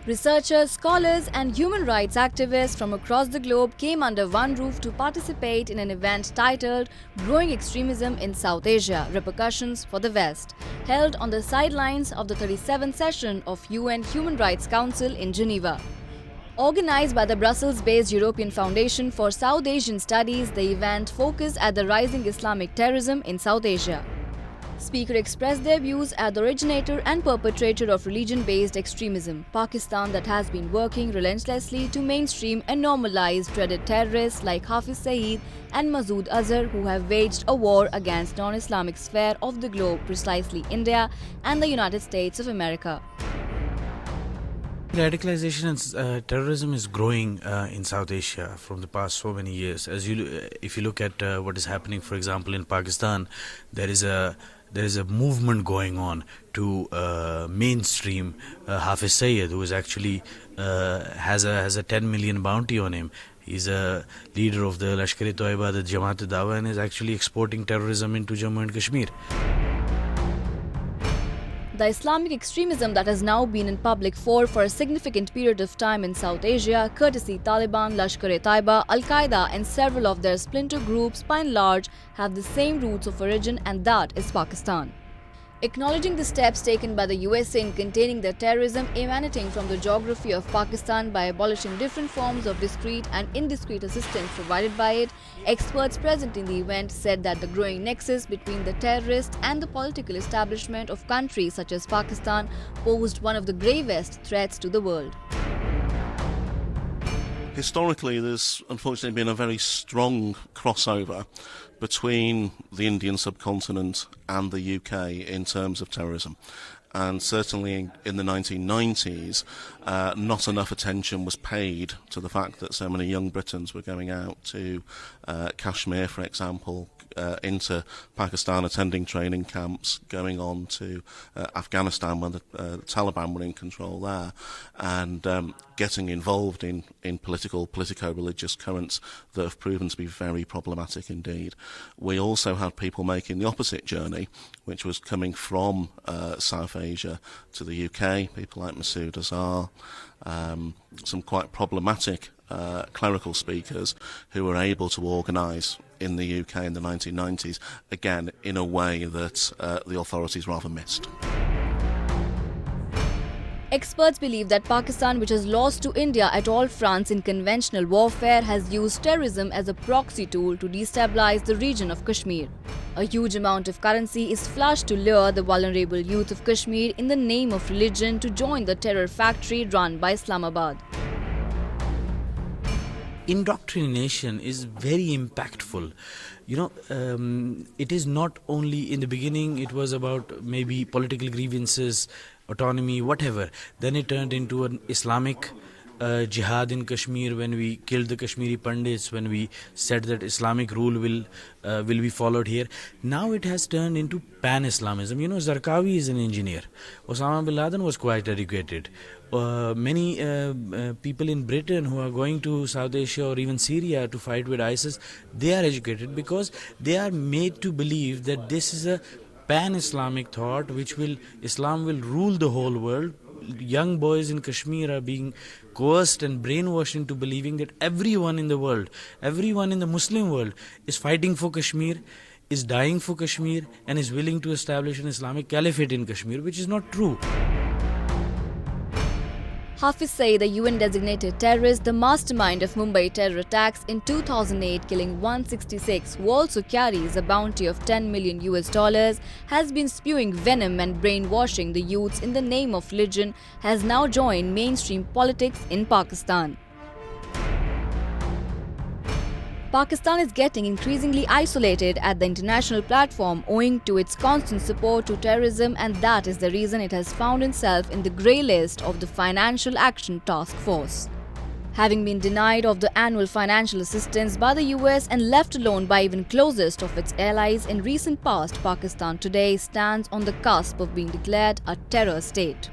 Researchers, scholars, and human rights activists from across the globe came under one roof to participate in an event titled Growing Extremism in South Asia: Repercussions for the West, held on the sidelines of the 37th session of UN Human Rights Council in Geneva. Organized by the Brussels-based European Foundation for South Asian Studies, the event focused at the rising Islamic terrorism in South Asia. Speakers expressed their views as the originator and perpetrator of religion-based extremism, Pakistan, that has been working relentlessly to mainstream and normalize dreaded terrorists like Hafiz Saeed and Masood Azhar, who have waged a war against non-Islamic sphere of the globe, precisely India and the United States of America. Radicalization and terrorism is growing in South Asia from the past so many years. If you look at what is happening, for example, in Pakistan, there is a movement going on to mainstream Hafiz Saeed, who is actually has a 10 million bounty on him. He's a leader of the Lashkar-e-Toiba, the Jamaat-e-Dawa, and is actually exporting terrorism into Jammu and Kashmir. The Islamic extremism that has now been in public for a significant period of time in South Asia, courtesy Taliban, Lashkar-e-Taiba, Al-Qaeda and several of their splinter groups, by and large, have the same roots of origin, and that is Pakistan. Acknowledging the steps taken by the USA in containing the terrorism emanating from the geography of Pakistan by abolishing different forms of discreet and indiscreet assistance provided by it, experts present in the event said that the growing nexus between the terrorists and the political establishment of countries such as Pakistan posed one of the gravest threats to the world. Historically, there's unfortunately been a very strong crossover between the Indian subcontinent and the UK in terms of terrorism. And certainly in the 1990s, not enough attention was paid to the fact that so many young Britons were going out to Kashmir, for example, into Pakistan, attending training camps, going on to Afghanistan when the Taliban were in control there, and getting involved in politico-religious currents that have proven to be very problematic indeed. We also had people making the opposite journey, which was coming from South Asia to the UK, people like Masood Azhar, some quite problematic clerical speakers who were able to organise in the UK in the 1990s, again in a way that the authorities rather missed. Experts believe that Pakistan, which has lost to India at all fronts in conventional warfare, has used terrorism as a proxy tool to destabilize the region of Kashmir. A huge amount of currency is flushed to lure the vulnerable youth of Kashmir in the name of religion to join the terror factory run by Islamabad. Indoctrination is very impactful. It is not only in the beginning, it was about maybe political grievances, autonomy, whatever. Then it turned into an Islamic jihad in Kashmir when we killed the Kashmiri Pandits, when we said that Islamic rule will be followed here. Now it has turned into pan-Islamism. Zarqawi is an engineer. Osama bin Laden was quite educated. Many people in Britain who are going to South Asia or even Syria to fight with ISIS, they are educated because they are made to believe that this is a pan-Islamic thought Islam will rule the whole world. Young boys in Kashmir are being coerced and brainwashed into believing that everyone in the world, everyone in the Muslim world is fighting for Kashmir, is dying for Kashmir, and is willing to establish an Islamic caliphate in Kashmir, which is not true. Hafiz Saeed, the UN-designated terrorist, the mastermind of Mumbai terror attacks in 2008, killing 166, who also carries a bounty of $10 million, has been spewing venom and brainwashing the youths in the name of religion, has now joined mainstream politics in Pakistan. Pakistan is getting increasingly isolated at the international platform owing to its constant support to terrorism, and that is the reason it has found itself in the grey list of the Financial Action Task Force. Having been denied of the annual financial assistance by the US and left alone by even closest of its allies in recent past, Pakistan today stands on the cusp of being declared a terror state.